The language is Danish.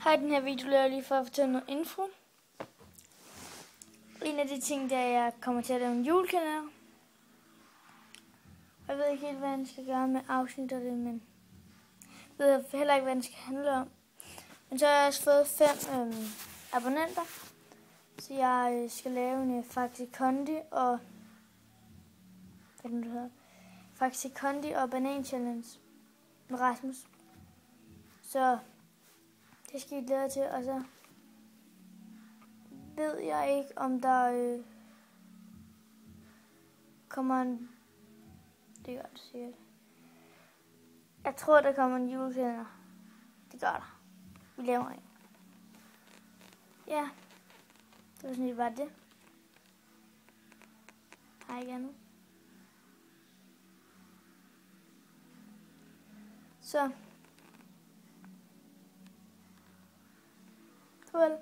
Hej, den her video laver jeg lige for at fortælle noget info. En af de ting, der er, at jeg kommer til at lave en julekalender. Jeg ved ikke helt, hvad den skal gøre med afsnit og det, men jeg ved heller ikke, hvad den skal handle om. Men så har jeg også fået 5 abonnenter, så jeg skal lave en Faxi Kondi og Faxi Kondi og Banan Challenge med Rasmus. Så det skal I glæde jer til, og så ved jeg ikke, om der kommer en... Det gør det sikkert. Jeg tror, der kommer en julekalender. Det gør der. Vi laver en. Ja, det var sådan lidt bare det. Hej igen. Så. Farvel.